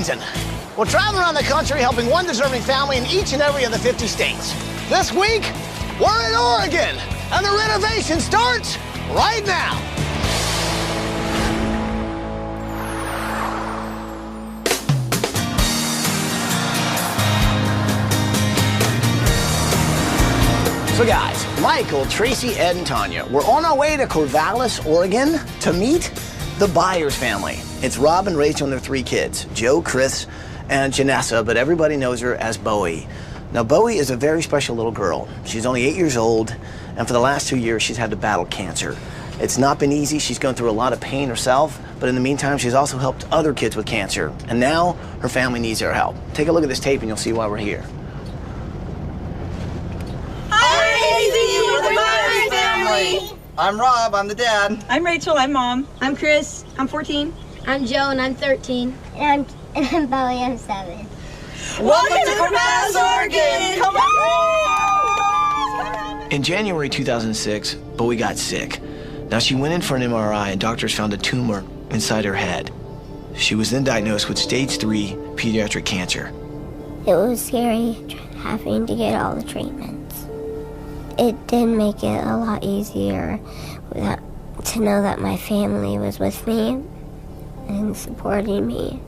Washington. We'll travel around the country helping one deserving family in each and every of the 50 states. This week, we're in Oregon, and the renovation starts right now. So guys, Michael, Tracy, Ed, and Tanya, we're on our way to Corvallis, Oregon to meet the Byers family. It's Rob and Rachel and their 3 kids, Joe, Chris, and Janessa, but everybody knows her as Bowie. Now, Bowie is a very special little girl. She's only 8 years old, and for the last 2 years, she's had to battle cancer. It's not been easy. She's gone through a lot of pain herself, but in the meantime, she's also helped other kids with cancer, and now her family needs our help. Take a look at this tape and you'll see why we're here. I'm Rob, I'm the dad. I'm Rachel, I'm mom. I'm Chris, I'm 14. I'm Joe, and I'm 13. And I'm Bowie, I'm 7. Welcome to Corvallis, Oregon! Come on! In January 2006, Bowie got sick. Now, she went in for an MRI, and doctors found a tumor inside her head. She was then diagnosed with stage 3 pediatric cancer. It was scary having to get all the treatments. It did make it a lot easier to know that my family was with me and supporting me.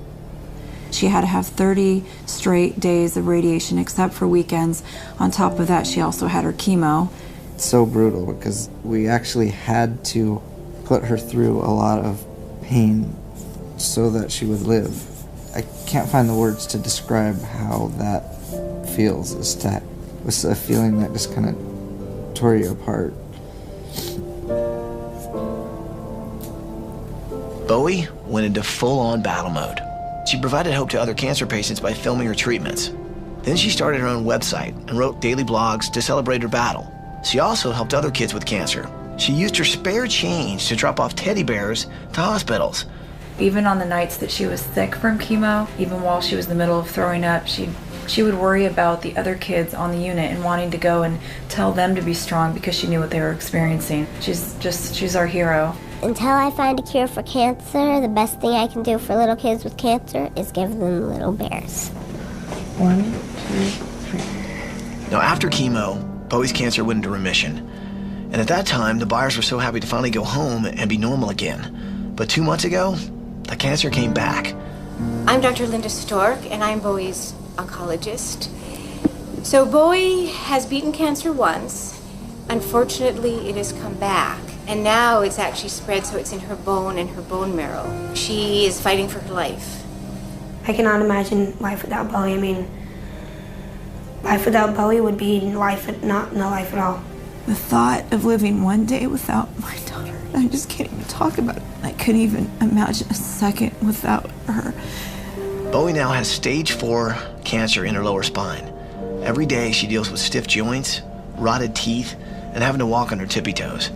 She had to have 30 straight days of radiation except for weekends. On top of that, she also had her chemo. It's so brutal because we actually had to put her through a lot of pain so that she would live. I can't find the words to describe how that feels. It's a feeling that just kind of tore you apart. Bowie went into full-on battle mode. She provided hope to other cancer patients by filming her treatments. Then she started her own website and wrote daily blogs to celebrate her battle. She also helped other kids with cancer. She used her spare change to drop off teddy bears to hospitals. Even on the nights that she was sick from chemo, even while she was in the middle of throwing up, she would worry about the other kids on the unit and wanting to go and tell them to be strong because she knew what they were experiencing. She's our hero. Until I find a cure for cancer, the best thing I can do for little kids with cancer is give them little bears. 1, 2, 3. Now, after chemo, Bowie's cancer went into remission. And at that time, the Byers were so happy to finally go home and be normal again. But 2 months ago, the cancer came back. I'm Dr. Linda Stork, and I'm Bowie's oncologist. So Bowie has beaten cancer once. Unfortunately, it has come back. And now it's actually spread, so it's in her bone and her bone marrow. She is fighting for her life. I cannot imagine life without Bowie. I mean, life without Bowie would be life, no life at all. The thought of living one day without my daughter, I just can't even talk about it. I couldn't even imagine a second without her. Bowie now has stage 4 cancer in her lower spine. Every day she deals with stiff joints, rotted teeth, and having to walk on her tippy toes.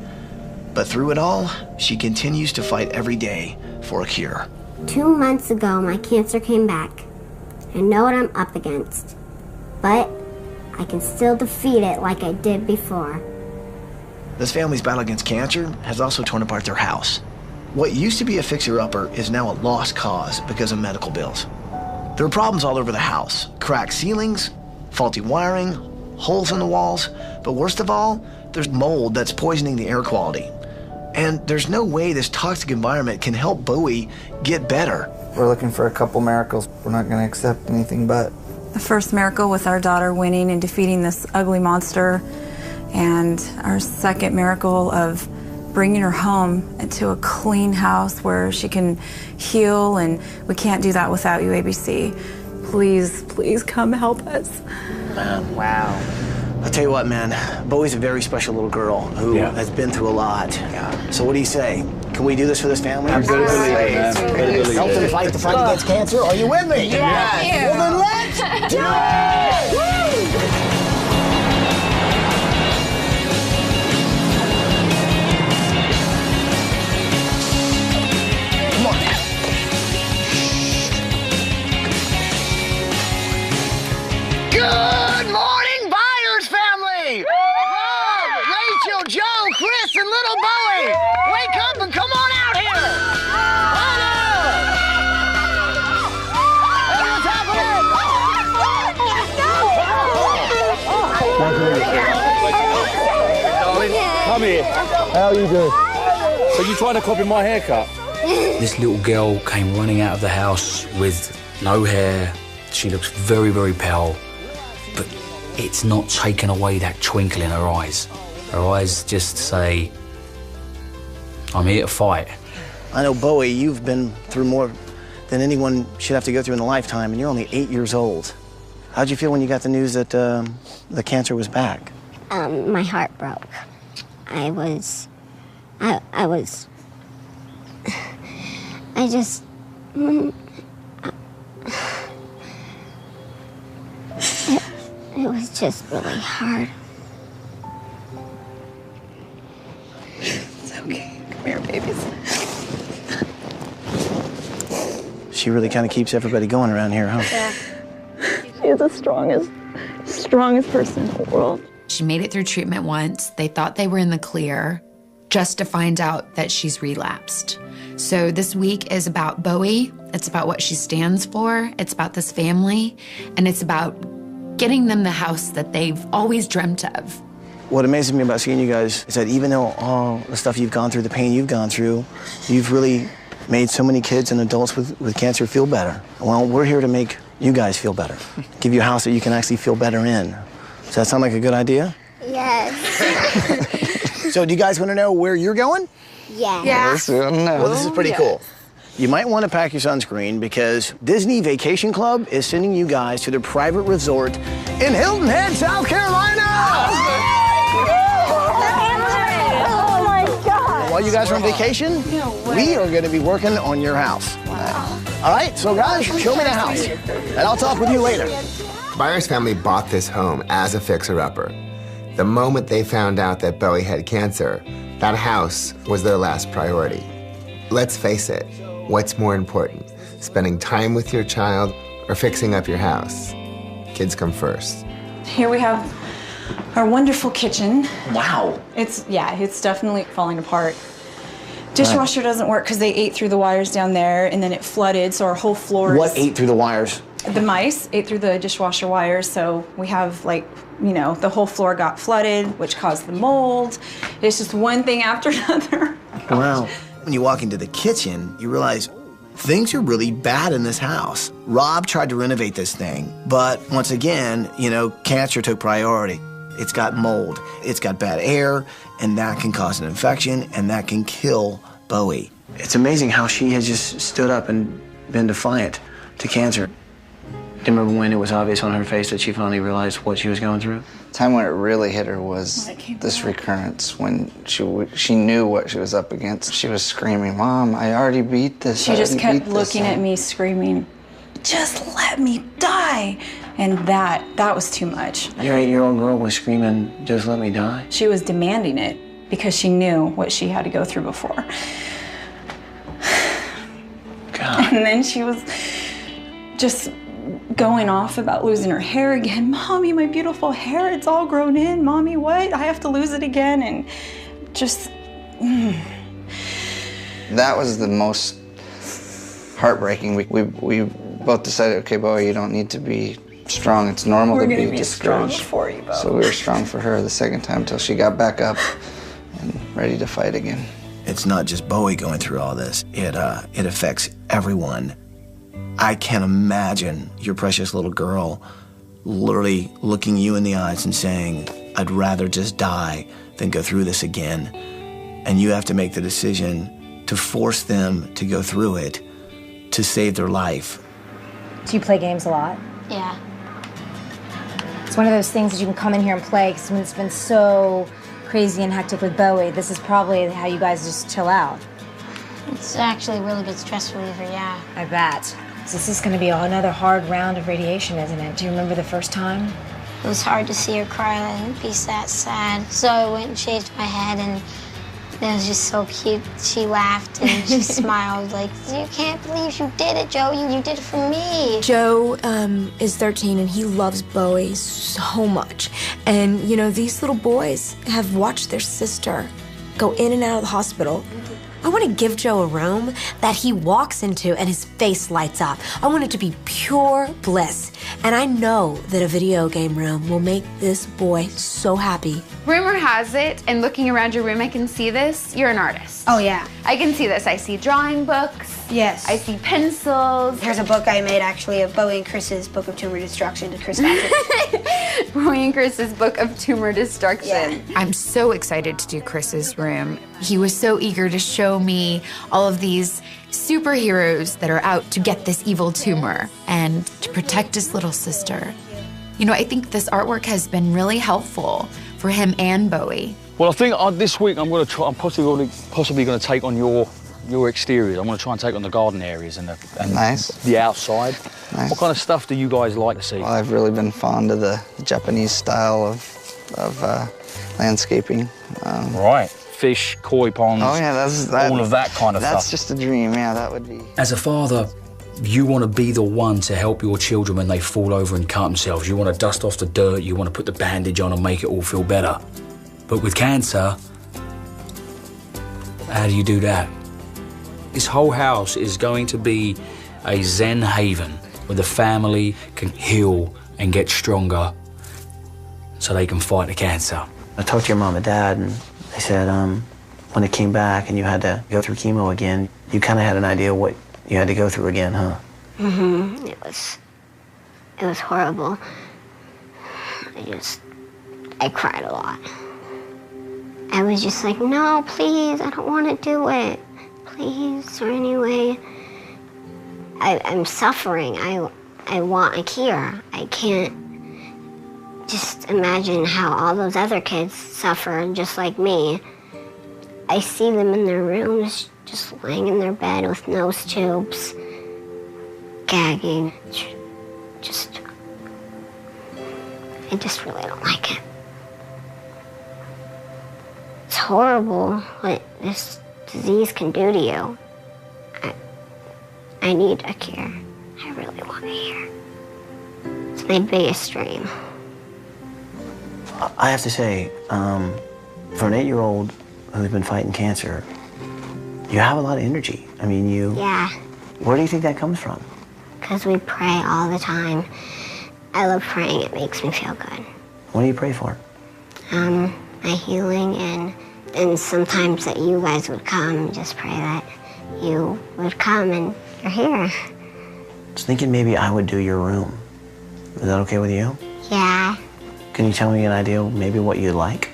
But through it all, she continues to fight every day for a cure. 2 months ago, my cancer came back. I know what I'm up against, but I can still defeat it like I did before. This family's battle against cancer has also torn apart their house. What used to be a fixer-upper is now a lost cause because of medical bills. There are problems all over the house. Cracked ceilings, faulty wiring, holes in the walls, but worst of all, there's mold that's poisoning the air quality. And there's no way this toxic environment can help Bowie get better. We're looking for a couple miracles. We're not going to accept anything but. The first miracle with our daughter winning and defeating this ugly monster, and our second miracle of bringing her home to a clean house where she can heal, and we can't do that without you, ABC. Please, please come help us. Wow. I'll tell you what, man, Bowie's a very special little girl who has been through a lot. Yeah. So what do you say? Can we do this for this family? Absolutely. Help them fight the fight against cancer? Are you with me? Yeah. Well, then let's do it! Woo! Come on. Good morning, Byers family! Rob, Rachel, Joe, Chris, and little Bowie! Wake up and come on out here! Darling, come here. How are you doing? So you trying to copy my haircut? This little girl came running out of the house with no hair. She looks very, very pale, but it's not taken away that twinkle in her eyes. Her eyes just say, I'm here to fight. I know, Bowie, you've been through more than anyone should have to go through in a lifetime, and you're only 8 years old. How'd you feel when you got the news that the cancer was back? My heart broke. I just... It was just really hard. It's okay. Come here, babies. She really kind of keeps everybody going around here, huh? Yeah. She is the strongest person in the world. She made it through treatment once. They thought they were in the clear, just to find out that she's relapsed. So this week is about Bowie. It's about what she stands for. It's about this family. And it's about getting them the house that they've always dreamt of. What amazes me about seeing you guys is that even though all the stuff you've gone through, the pain you've gone through, you've really made so many kids and adults with cancer feel better. Well, we're here to make you guys feel better. Give you a house that you can actually feel better in. Does that sound like a good idea? Yes. So do you guys want to know where you're going? Yeah. Yes, we don't know. Well, this is pretty cool. You might want to pack your sunscreen because Disney Vacation Club is sending you guys to their private resort in Hilton Head, South Carolina! Oh my God! While you guys are on vacation, we are going to be working on your house. Wow. All right, so guys, show me the house, and I'll talk with you later. The Byers family bought this home as a fixer-upper. The moment they found out that Bowie had cancer, that house was their last priority. Let's face it, what's more important, spending time with your child or fixing up your house? Kids come first. Here we have our wonderful kitchen. Wow. It's definitely falling apart. Dishwasher doesn't work because they ate through the wires down there and then it flooded, so our whole floor is... What ate through the wires? The mice ate through the dishwasher wires, so we have the whole floor got flooded, which caused the mold. It's just one thing after another. Wow. When you walk into the kitchen, you realize things are really bad in this house. Rob tried to renovate this thing, but once again, cancer took priority. It's got mold, it's got bad air, and that can cause an infection, and that can kill Bowie. It's amazing how she has just stood up and been defiant to cancer. Do you remember when it was obvious on her face that she finally realized what she was going through? The time when it really hit her was this recurrence, when she knew what she was up against. She was screaming, "Mom, I already beat this." She just kept looking at me, screaming, "Just let me die!" And that was too much. Your 8-year-old girl was screaming, "Just let me die"? She was demanding it because she knew what she had to go through before. God. And then she was just going off about losing her hair again. "Mommy, my beautiful hair, it's all grown in. Mommy, what? I have to lose it again." And just... That was the most heartbreaking. We both decided, okay, Bowie, you don't need to be strong. It's normal to be discouraged. Strong for you, Bo. So we were strong for her the second time until she got back up and ready to fight again. It's not just Bowie going through all this. It affects everyone. I can't imagine your precious little girl literally looking you in the eyes and saying, "I'd rather just die than go through this again." And you have to make the decision to force them to go through it to save their life. Do you play games a lot? Yeah. It's one of those things that you can come in here and play, because when it's been so crazy and hectic with Bowie, this is probably how you guys just chill out. It's actually a really good stress reliever, yeah. I bet. This is going to be another hard round of radiation, isn't it? Do you remember the first time? It was hard to see her cry and be that sad. So I went and shaved my head, and it was just so cute. She laughed and she smiled like, "You can't believe you did it, Joe. You did it for me." Joe is 13 and he loves Bowie so much. And, these little boys have watched their sister go in and out of the hospital. I want to give Joe a room that he walks into and his face lights up. I want it to be pure bliss. And I know that a video game room will make this boy so happy. Rumor has it, and looking around your room, I can see this, you're an artist. Oh, yeah. I can see this. I see drawing books. Yes. I see pencils. Here's a book I made, actually, of Bowie and Chris's Book of Tumor Destruction to Chris Patrick. Bowie and Chris's Book of Tumor Destruction. Yeah. I'm so excited to do Chris's room. He was so eager to show me all of these superheroes that are out to get this evil tumor and to protect his little sister. You know, I think this artwork has been really helpful for him and Bowie. Well, I think this week I'm possibly going to take on your exteriors. I'm going to try and take on the garden areas and the outside. Nice. What kind of stuff do you guys like to see? Well, I've really been fond of the Japanese style of landscaping. Right. Fish, koi ponds. Oh yeah, all of that kind of stuff. That's just a dream. Yeah, that would be. As a father, you want to be the one to help your children when they fall over and cut themselves. You want to dust off the dirt. You want to put the bandage on and make it all feel better. But with cancer, how do you do that? This whole house is going to be a Zen haven where the family can heal and get stronger so they can fight the cancer. I talked to your mom and dad, and they said when it came back and you had to go through chemo again, you kind of had an idea what you had to go through again, huh? Mm-hmm. It was horrible. I cried a lot. I was just like, no, please, I don't want to do it. Please, or anyway. I'm suffering. I want a cure. I can't just imagine how all those other kids suffer just like me. I see them in their rooms, just laying in their bed with nose tubes, gagging. I just really don't like it. It's horrible what this disease can do to you. I need a cure. I really want a cure. It's my biggest dream. I have to say, for an 8-year-old who's been fighting cancer, you have a lot of energy. I mean, Yeah, Where do you think that comes from? because we pray all the time. I love praying. It makes me feel good. What do you pray for? My healing and sometimes that you guys would come. Just pray that you would come and you're here. I was thinking maybe I would do your room. Is that okay with you? Yeah, Can you tell me an idea maybe what you'd like?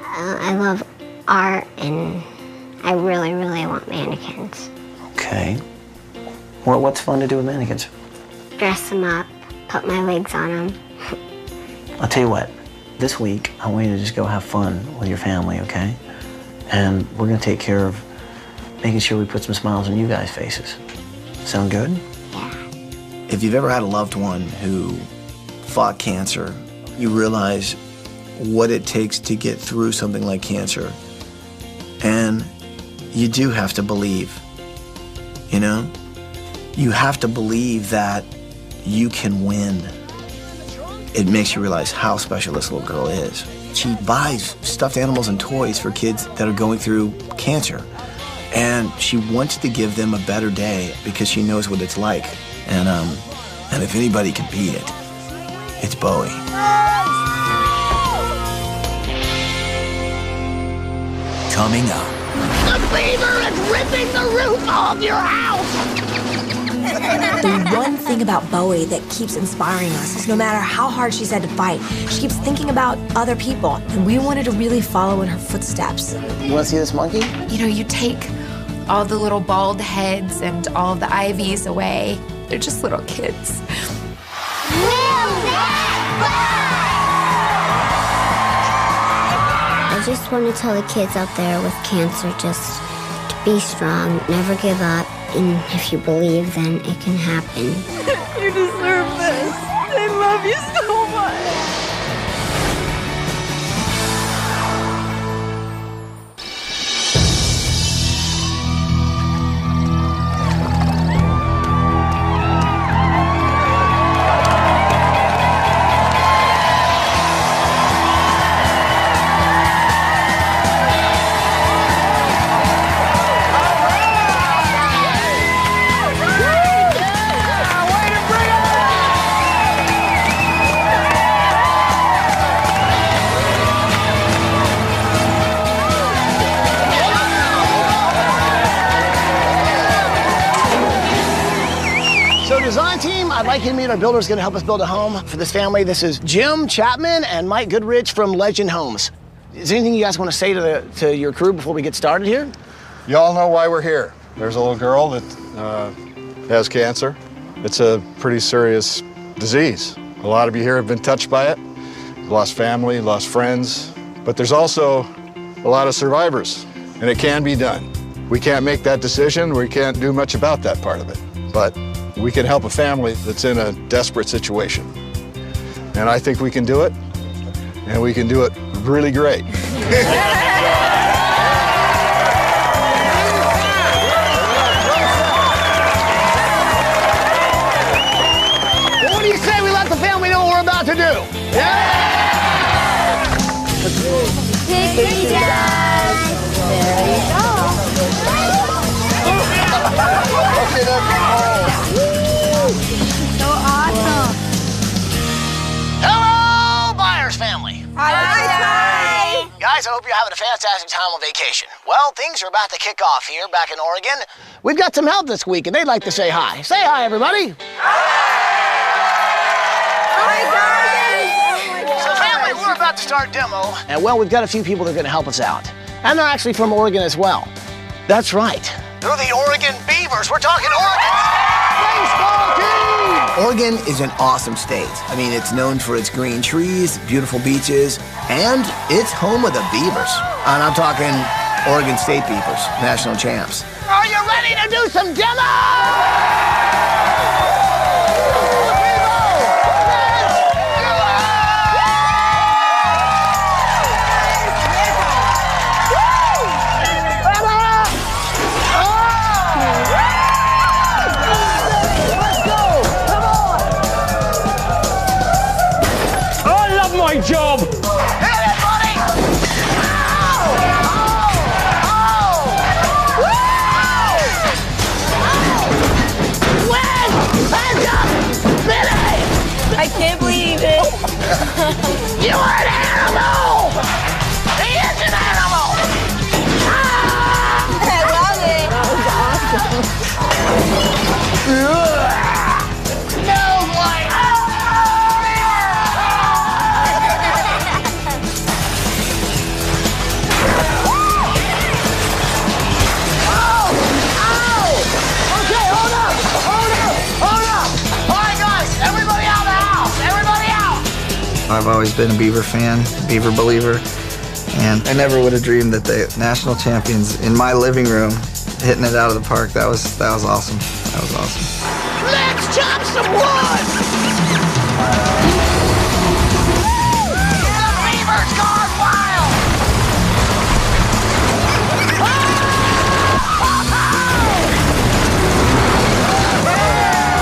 I love art and I really, really want mannequins. Okay. What's fun to do with mannequins? Dress them up, put my wigs on them. I'll tell you what. This week, I want you to just go have fun with your family, okay? And we're gonna take care of making sure we put some smiles on you guys' faces. Sound good? Yeah. If you've ever had a loved one who fought cancer, you realize what it takes to get through something like cancer. And you do have to believe, you know? You have to believe that you can win. It makes you realize how special this little girl is. She buys stuffed animals and toys for kids that are going through cancer. And she wants to give them a better day because she knows what it's like. And if anybody can beat it, it's Bowie. Coming up. The fever is ripping the roof off your house! The one thing about Bowie that keeps inspiring us is no matter how hard she's had to fight, she keeps thinking about other people, and we wanted to really follow in her footsteps. You want to see this monkey? You know, you take all the little bald heads and all of the ivies away. They're just little kids. I just want to tell the kids out there with cancer just to be strong, never give up, and if you believe, then it can happen. You deserve this. I love you so much. Mike and me, our builder, is going to help us build a home for this family. This is Jim Chapman and Mike Goodrich from Legend Homes. Is there anything you guys want to say to your crew before we get started here? You all know why we're here. There's a little girl that has cancer. It's a pretty serious disease. A lot of you here have been touched by it. Lost family, lost friends. But there's also a lot of survivors, and it can be done. We can't make that decision. We can't do much about that part of it. But we can help a family that's in a desperate situation. And I think we can do it, and we can do it really great. What do you say we let the family know what we're about to do? Yeah! Pixie dust. There you go. So awesome. Hello, Byers family. Hi. Guys, I hope you're having a fantastic time on vacation. Well, things are about to kick off here back in Oregon. We've got some help this week, and they'd like to say hi. Say hi, everybody. So, family, we're about to start demo, and well, we've got a few people that are going to help us out. And they're actually from Oregon as well. That's right. They're the Oregon Beavers. We're talking Oregon baseball team! Oregon is an awesome state. I mean, it's known for its green trees, beautiful beaches, and it's home of the Beavers. And I'm talking Oregon State Beavers, national champs. Are you ready to do some demo? My job! Hit it, buddy! Win! Hands up! Billy! I can't believe it! You are an animal! He is an animal! I love it! That was awesome! No, like... I've always been a Beaver fan, Beaver believer, and I never would have dreamed that the national champions in my living room hitting it out of the park. That was awesome. That was awesome. Let's chop some wood! The Beaver's gone wild!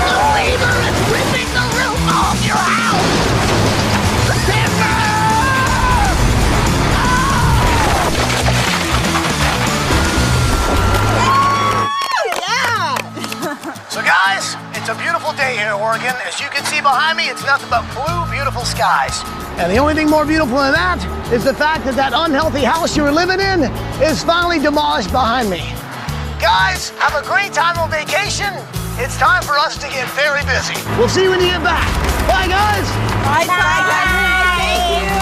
The Beaver is ripping the roof off your house! So guys, it's a beautiful day here in Oregon. As you can see behind me, it's nothing but blue, beautiful skies. And the only thing more beautiful than that is the fact that that unhealthy house you were living in is finally demolished behind me. Guys, have a great time on vacation. It's time for us to get very busy. We'll see you when you get back. Bye, guys. Bye, guys. Thank you.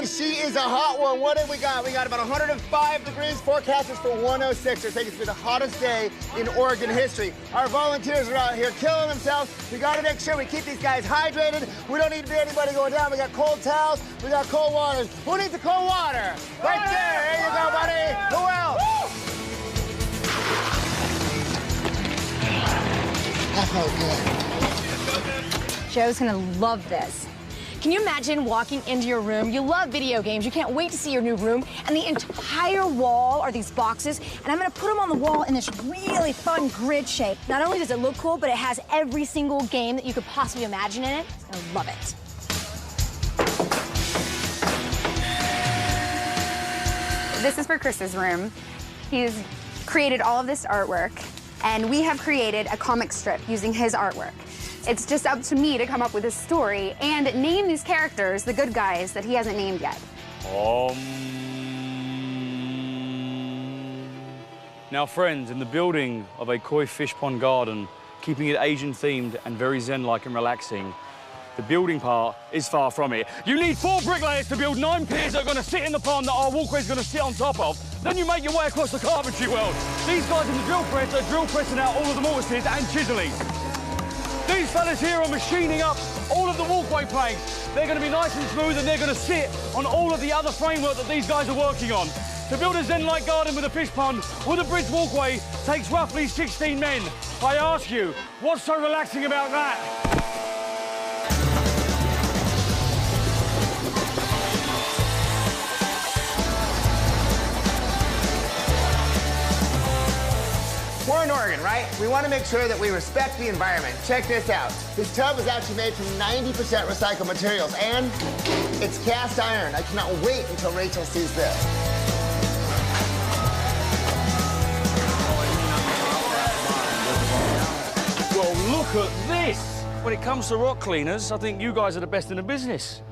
She is a hot one. What have we got? We got about 105 degrees. Forecast is for 106. They're taking us to the hottest day in Oregon history. Our volunteers are out here killing themselves. We got to make sure we keep these guys hydrated. We don't need to be anybody going down. We got cold towels. We got cold water. Who needs the cold water? Right there. There you go, buddy. Who else? That felt good. Joe's gonna love this. Can you imagine walking into your room? You love video games. You can't wait to see your new room. And the entire wall are these boxes. And I'm going to put them on the wall in this really fun grid shape. Not only does it look cool, but it has every single game that you could possibly imagine in it. I love it. This is for Chris's room. He's created all of this artwork, and we have created a comic strip using his artwork. It's just up to me to come up with a story and name these characters, the good guys, that he hasn't named yet. Now, friends, in the building of a koi fish pond garden, keeping it Asian-themed and very zen-like and relaxing, the building part is far from it. You need 4 bricklayers to build 9 piers that are going to sit in the pond that our walkway's going to sit on top of. Then you make your way across the carpentry world. These guys in the drill press are drill pressing out all of the mortises and chiseling. These fellas here are machining up all of the walkway planks. They're going to be nice and smooth, and they're going to sit on all of the other framework that these guys are working on. To build a zen-like garden with a fish pond with a bridge walkway takes roughly 16 men. I ask you, what's so relaxing about that? We're in Oregon, right? We want to make sure that we respect the environment. Check this out. This tub is actually made from 90% recycled materials, and it's cast iron. I cannot wait until Rachel sees this. Well, look at this. When it comes to rock cleaners, I think you guys are the best in the business.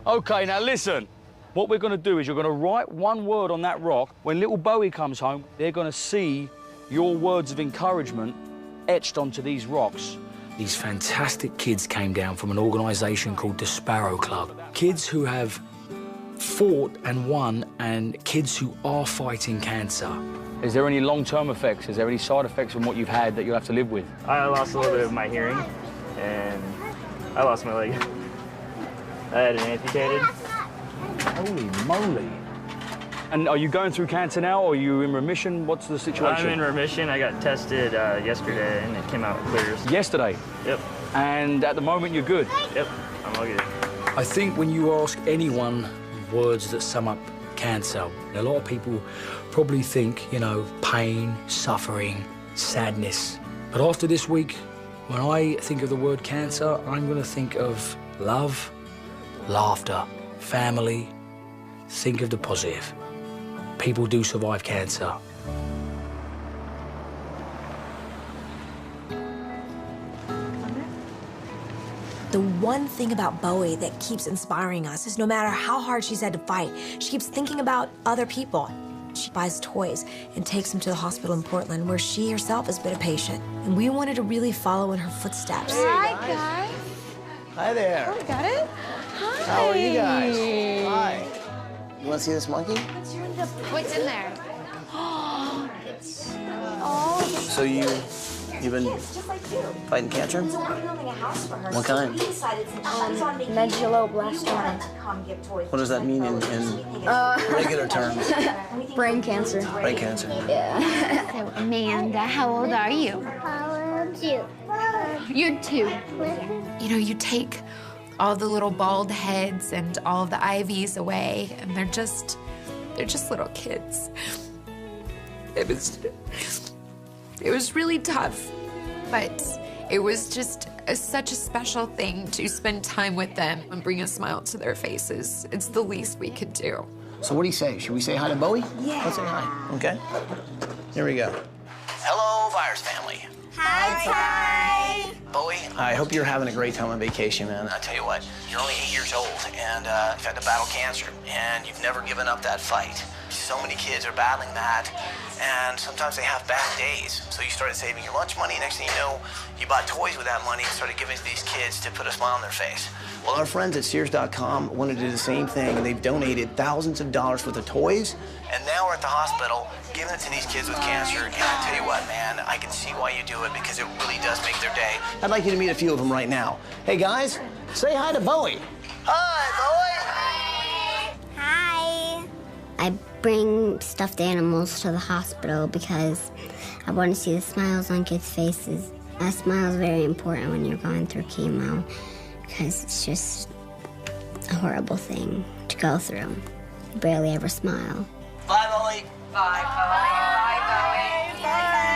Okay, now listen. What we're going to do is you're going to write one word on that rock. When little Bowie comes home, they're going to see your words of encouragement etched onto these rocks. These fantastic kids came down from an organisation called the Sparrow Club. Kids who have fought and won, and kids who are fighting cancer. Is there any long-term effects? Is there any side effects from what you've had that you'll have to live with? I lost a little bit of my hearing, and I lost my leg. I had it amputated. Holy moly. And are you going through cancer now, or are you in remission? What's the situation? I'm in remission. I got tested yesterday, and it came out clear. Yesterday? Yep. And at the moment, you're good? Yep, I'm all good. I think when you ask anyone words that sum up cancer, a lot of people probably think, you know, pain, suffering, sadness. But after this week, when I think of the word cancer, I'm going to think of love, laughter, family. Think of the positive. People do survive cancer. The one thing about Bowie that keeps inspiring us is no matter how hard she's had to fight, she keeps thinking about other people. She buys toys and takes them to the hospital in Portland, where she herself has been a patient. And we wanted to really follow in her footsteps. Hi, guys. Hi there. Oh, got it? Hi. How are you guys? Hi. You want to see this monkey? What's in there? So you've been fighting cancer? What kind? Medulloblastoma. What does that mean in regular terms? Brain cancer. Brain cancer. Yeah. So, Amanda, how old are you? How old you? You're 2. You know, you take all the little bald heads and all of the IVs away, and they're just little kids. It was really tough, but it was just such a special thing to spend time with them and bring a smile to their faces. It's the least we could do. So what do you say? Should we say hi to Bowie? Yeah. Let's say hi. Okay. Here we go. Hello, Byers family. Hi. Bowie, I hope you're having a great time on vacation, man. I tell you what, you're only 8 years old, and you've had to battle cancer, and you've never given up that fight. So many kids are battling that, and sometimes they have bad days. So you started saving your lunch money. Next thing you know, you bought toys with that money and started giving to these kids to put a smile on their face. Well, our friends at Sears.com wanted to do the same thing, and they've donated thousands of dollars worth of toys, and now we're at the hospital giving it to these kids with cancer. And I tell you what, man, I can see why you do it, because it really does make their day. I'd like you to meet a few of them right now. Hey, guys, say hi to Bowie. Hi, Bowie. Hi. I bring stuffed animals to the hospital because I want to see the smiles on kids' faces. A smile is very important when you're going through chemo, because it's just a horrible thing to go through. You barely ever smile. Bye, Bowie. Bye, Bowie. Bye, Bowie. Bye.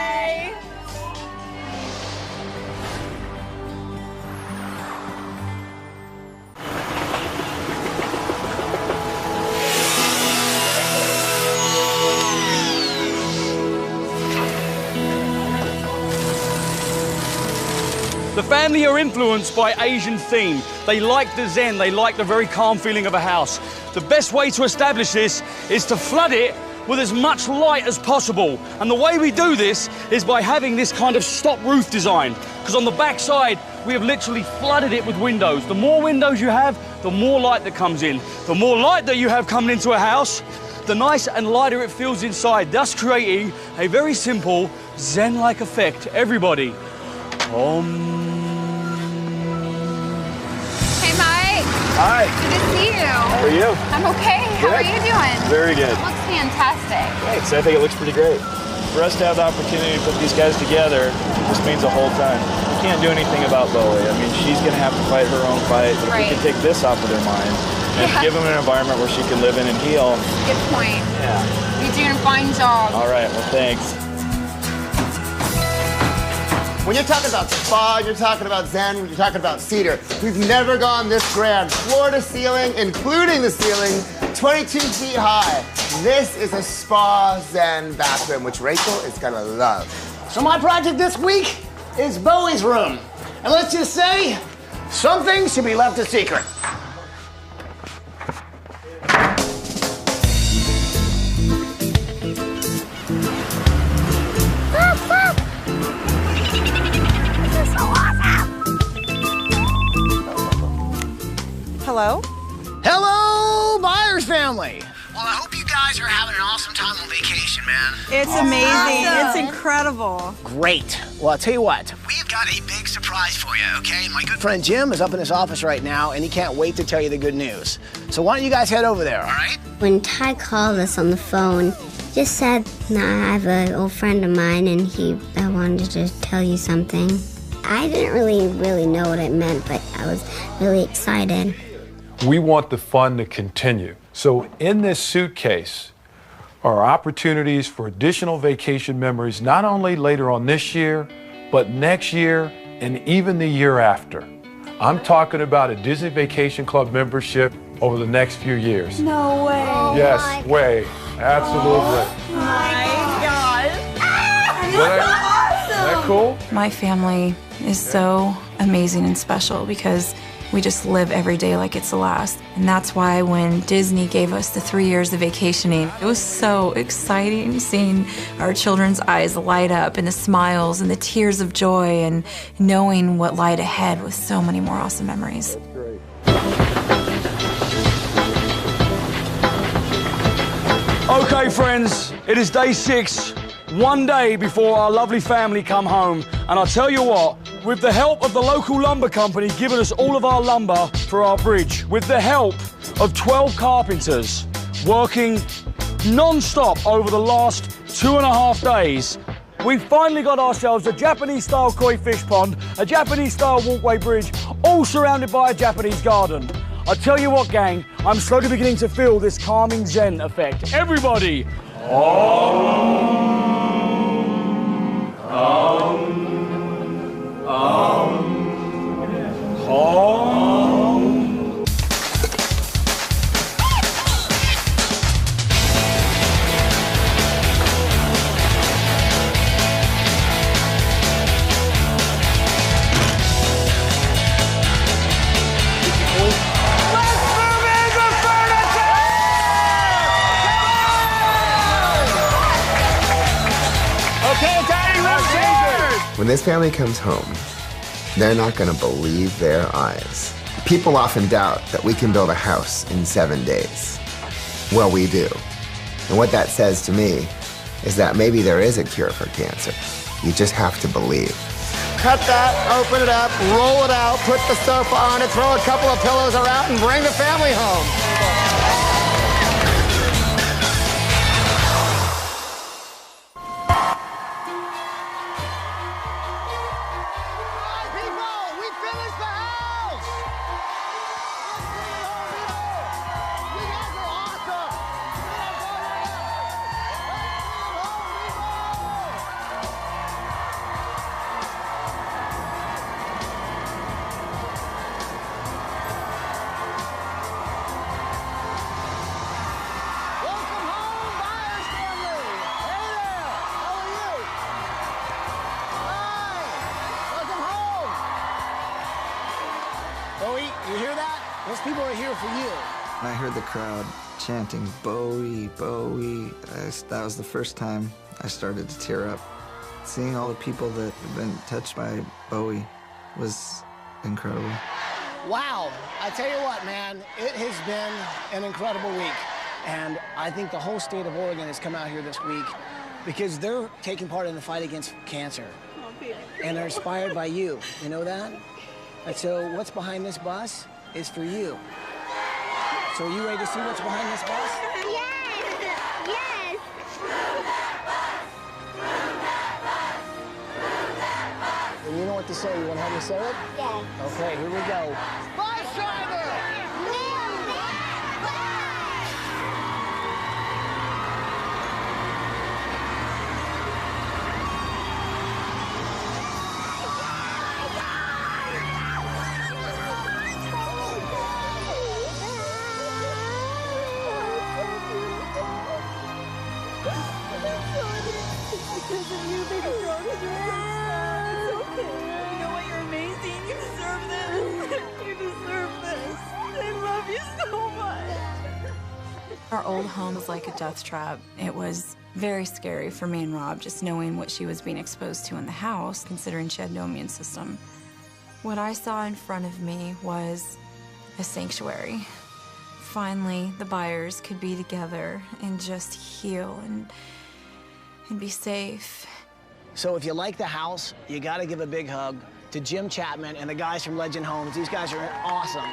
The family are influenced by Asian theme. They like the Zen, they like the very calm feeling of a house. The best way to establish this is to flood it with as much light as possible. And the way we do this is by having this kind of stop roof design. Because on the back side, we have literally flooded it with windows. The more windows you have, the more light that comes in. The more light that you have coming into a house, the nicer and lighter it feels inside, thus creating a very simple Zen-like effect. Everybody. Hey, Mike. Hi. Good to see you. How are you? I'm okay. How are you doing? Very good. It looks fantastic. Thanks. I think it looks pretty great. For us to have the opportunity to put these guys together, this means a whole ton. We can't do anything about Bowie. I mean, she's going to have to fight her own fight. But if we can take this off of their mind and give them an environment where she can live in and heal. Good point. Yeah. You're doing a fine job. All right. Well, thanks. When you're talking about spa, you're talking about Zen, you're talking about cedar. We've never gone this grand. Floor to ceiling, including the ceiling, 22 feet high. This is a spa Zen bathroom, which Rachel is gonna love. So my project this week is Bowie's room. And let's just say, some things should be left a secret. Hello? Hello, Byers family. Well, I hope you guys are having an awesome time on vacation, man. It's amazing. It's incredible. Great. Well, I'll tell you what. We've got a big surprise for you, okay? My good friend Jim is up in his office right now, and he can't wait to tell you the good news. So why don't you guys head over there, all right? When Ty called us on the phone, just said, I have an old friend of mine, and I wanted to tell you something. I didn't really know what it meant, but I was really excited. We want the fun to continue. So in this suitcase are opportunities for additional vacation memories, not only later on this year, but next year and even the year after. I'm talking about a Disney Vacation Club membership over the next few years. No way. Yes, way. Absolutely. Oh my God. Isn't that cool? My family is so amazing and special because we just live every day like it's the last. And that's why when Disney gave us the 3 years of vacationing, it was so exciting seeing our children's eyes light up and the smiles and the tears of joy and knowing what lied ahead with so many more awesome memories. Okay, friends, it is day 6, one day before our lovely family come home. And I'll tell you what, with the help of the local lumber company giving us all of our lumber for our bridge, with the help of 12 carpenters working non-stop over the last 2.5 days, we finally got ourselves a Japanese-style koi fish pond, a Japanese-style walkway bridge, all surrounded by a Japanese garden. I tell you what, gang, I'm slowly beginning to feel this calming Zen effect. Everybody! When this family comes home, they're not going to believe their eyes. People often doubt that we can build a house in 7 days. Well, we do. And what that says to me is that maybe there is a cure for cancer. You just have to believe. Cut that, open it up, roll it out, put the sofa on it, throw a couple of pillows around, and bring the family home. people are here for you. When I heard the crowd chanting, Bowie, Bowie, that was the first time I started to tear up. Seeing all the people that have been touched by Bowie was incredible. Wow, I tell you what, man, it has been an incredible week. And I think the whole state of Oregon has come out here this week because they're taking part in the fight against cancer. And they're inspired by you. You know that? And so what's behind this bus is for you. So are you ready to see what's behind this bus? Yes! Yes! And you know what to say. You want to help me say it? Yes. Okay, here we go. Bus driver! Because of you, baby girl, because you're it's okay. You know what? You're amazing. You deserve this. You deserve this. I love you so much. Our old home was like a death trap. It was very scary for me and Rob, just knowing what she was being exposed to in the house, considering she had no immune system. What I saw in front of me was a sanctuary. Finally, the Byers could be together and just heal and be safe. So if you like the house, you got to give a big hug to Jim Chapman and the guys from Legend Homes. These guys are awesome.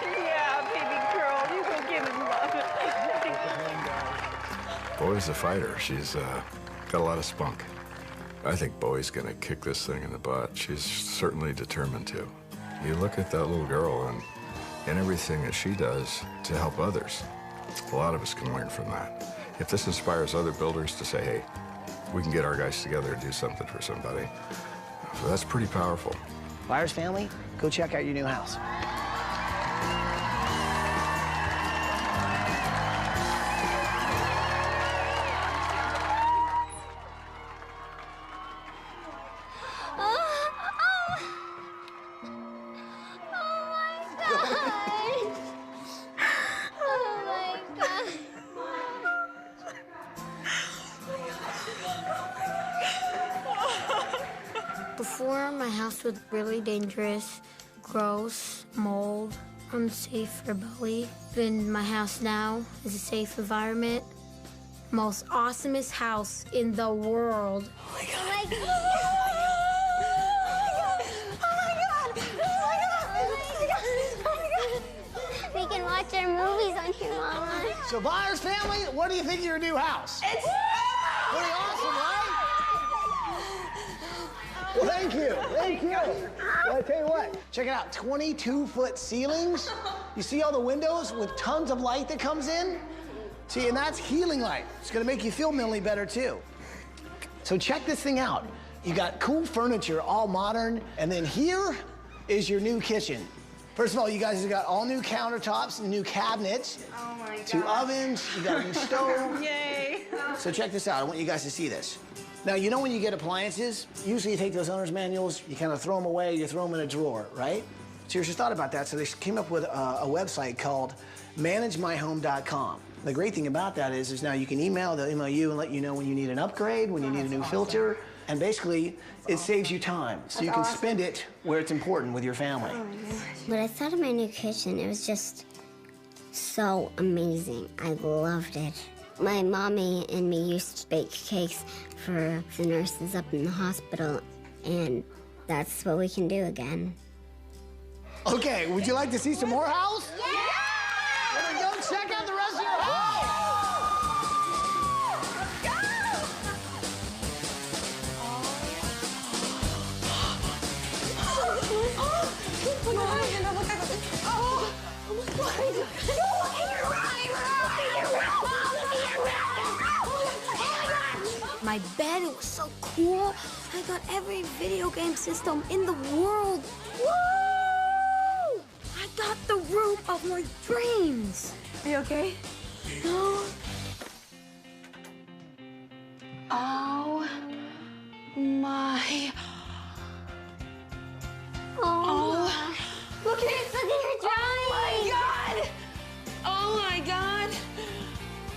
Yeah, baby girl, you go give him love. Bowie's a fighter. She's got a lot of spunk. I think Bowie's gonna kick this thing in the butt. She's certainly determined to. You look at that little girl and everything that she does to help others. A lot of us can learn from that. If this inspires other builders to say, hey, we can get our guys together and do something for somebody, so that's pretty powerful. Byers family, go check out your new house. Before, my house was really dangerous, gross, mold, unsafe for Bowie. Then my house now is a safe environment. Most awesomest house in the world. Oh my God. We can watch our movies on here, Mama. So Byers family, what do you think of your new house? It's pretty awesome, right? Well, thank you, thank you. Well, I tell you what, check it out, 22-foot ceilings. You see all the windows with tons of light that comes in? See, and that's healing light. It's gonna make you feel mentally better too. So check this thing out. You got cool furniture, all modern, and then here is your new kitchen. First of all, you guys have got all new countertops and new cabinets. Oh my God. 2 ovens, you got a new stove. Yay. So check this out, I want you guys to see this. Now, you know when you get appliances, usually you take those owner's manuals, you kind of throw them away, you throw them in a drawer, right? Seriously thought about that, so they came up with a website called managemyhome.com. The great thing about that is now you can email, they'll email you and let you know when you need an upgrade, when you need a new filter, and basically it saves you time, so you can spend it where it's important with your family. When I thought of my new kitchen, it was just so amazing. I loved it. My mommy and me used to bake cakes for the nurses up in the hospital, and that's what we can do again. Okay, would you like to see some more house? Yeah! Then go check out the rest of your house! My bed, it was so cool. I got every video game system in the world. Woo! I got the room of my dreams. Are you okay? No. Oh my. Oh.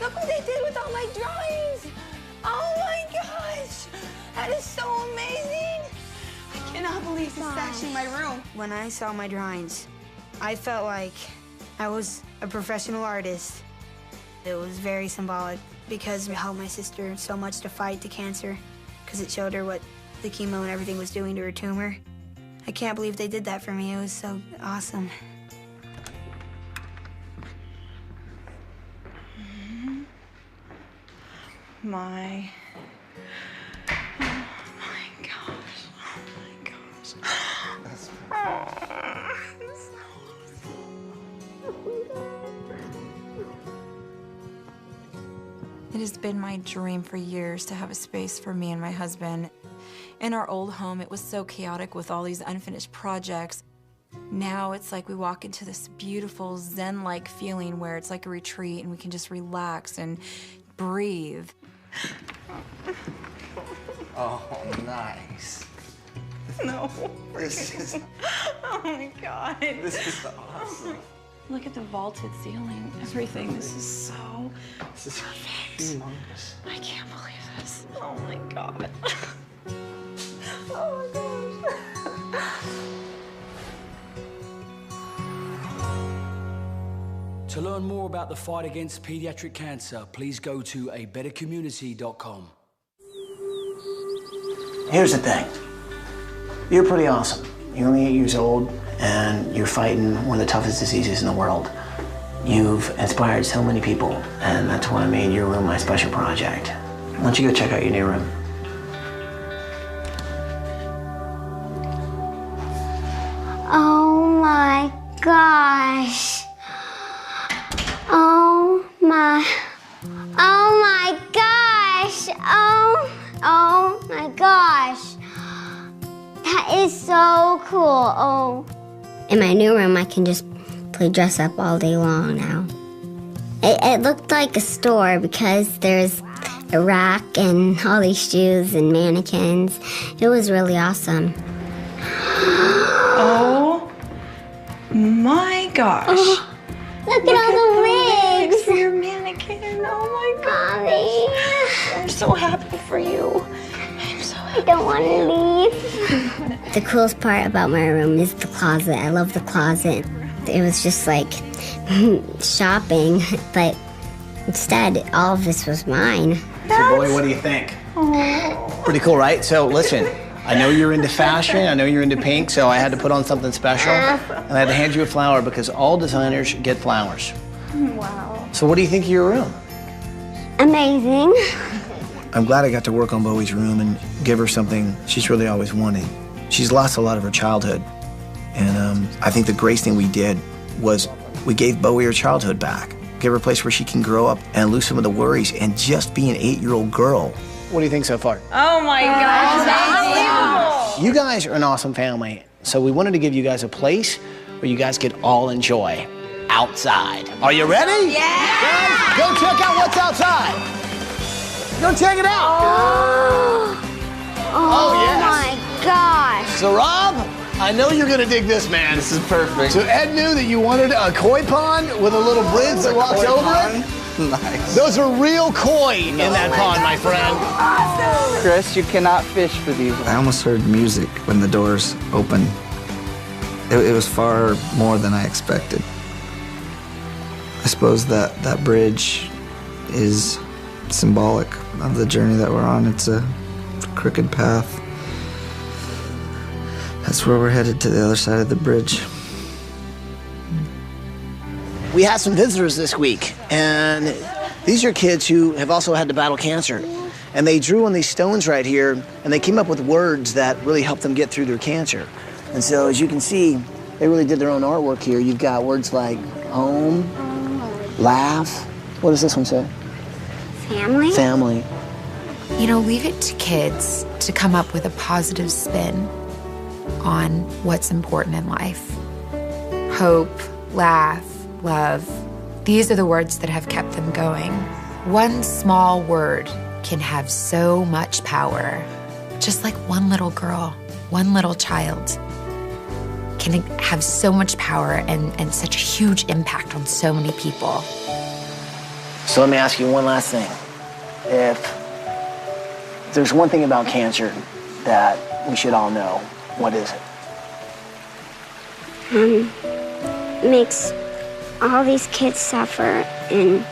Look what they did with all my drawings. Oh my gosh. That is so amazing. I cannot believe this is actually my room. When I saw my drawings, I felt like I was a professional artist. It was very symbolic because it helped my sister so much to fight the cancer because it showed her what the chemo and everything was doing to her tumor. I can't believe they did that for me. It was so awesome. My... Oh my gosh. Oh my gosh. It has been my dream for years to have a space for me and my husband. In our old home, it was so chaotic with all these unfinished projects. Now it's like we walk into this beautiful Zen-like feeling where it's like a retreat and we can just relax and breathe. Oh, nice. No. This is... Oh my God. This is awesome. Look at the vaulted ceiling. Everything. This is so perfect. Humongous. I can't believe this. Oh my God. Oh my gosh. To learn more about the fight against pediatric cancer, please go to abettercommunity.com. Here's the thing. You're pretty awesome. You're only 8 years old, and you're fighting one of the toughest diseases in the world. You've inspired so many people, and that's why I made your room my special project. Why don't you go check out your new room? Oh my gosh. Oh my gosh. Oh my gosh. That is so cool. Oh. In my new room, I can just play dress up all day long now. It looked like a store because there's a rack and all these shoes and mannequins. It was really awesome. Oh my gosh. Oh, look at all the wigs. For your mannequin. Oh my gosh. Mommy. I'm so happy for you. I'm so happy. I don't want to leave. The coolest part about my room is the closet. I love the closet. It was just like shopping, but instead, all of this was mine. So, boy, what do you think? Oh. Pretty cool, right? So, listen, I know you're into fashion, I know you're into pink, so I had to put on something special, and I had to hand you a flower because all designers get flowers. Wow. So, what do you think of your room? Amazing. I'm glad I got to work on Bowie's room and give her something she's really always wanted. She's lost a lot of her childhood, and I think the greatest thing we did was we gave Bowie her childhood back. Give her a place where she can grow up and lose some of the worries and just be an 8-year-old girl. What do you think so far? Oh my gosh. You guys are an awesome family, so we wanted to give you guys a place where you guys could all enjoy outside. Are you ready? Yeah! Guys, go check out what's outside. Go check it out. Oh yes. my gosh. So Rob, I know you're gonna dig this, man. This is perfect. So Ed knew that you wanted a koi pond with a little bridge that walks over it. Nice. Those are real koi in that pond, my friend. Awesome. Chris, you cannot fish for these. I almost heard music when the doors opened. It was far more than I expected. I suppose that bridge is symbolic of the journey that we're on. It's a crooked path. That's where we're headed, to the other side of the bridge. We had some visitors this week, and these are kids who have also had to battle cancer. And they drew on these stones right here, and they came up with words that really helped them get through their cancer. And so, as you can see, they really did their own artwork here. You've got words like home, laugh. What does this one say? Family? Family. You know, leave it to kids to come up with a positive spin on what's important in life. Hope, laugh, love. These are the words that have kept them going. One small word can have so much power. Just like one little girl, one little child can have so much power and such a huge impact on so many people. So let me ask you one last thing. If there's one thing about cancer that we should all know, what is it? Makes all these kids suffer, and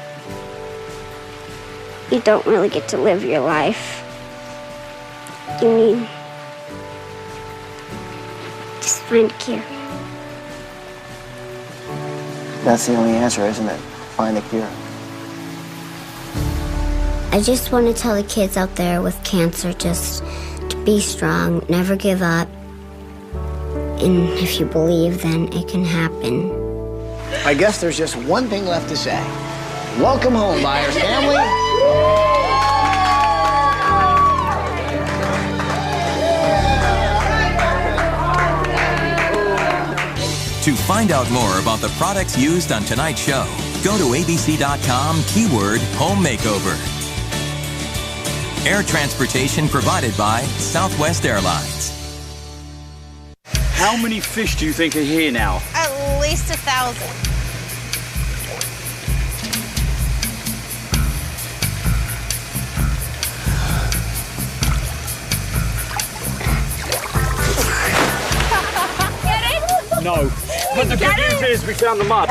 you don't really get to live your life. You need just find a cure. That's the only answer, isn't it? Find a cure. I just want to tell the kids out there with cancer just to be strong, never give up. And if you believe, then it can happen. I guess there's just one thing left to say. Welcome home, Byers family. To find out more about the products used on tonight's show, go to abc.com, keyword home makeover. Air transportation provided by Southwest Airlines. How many fish do you think are here now? At least 1,000. No. But the good news is we found the mud.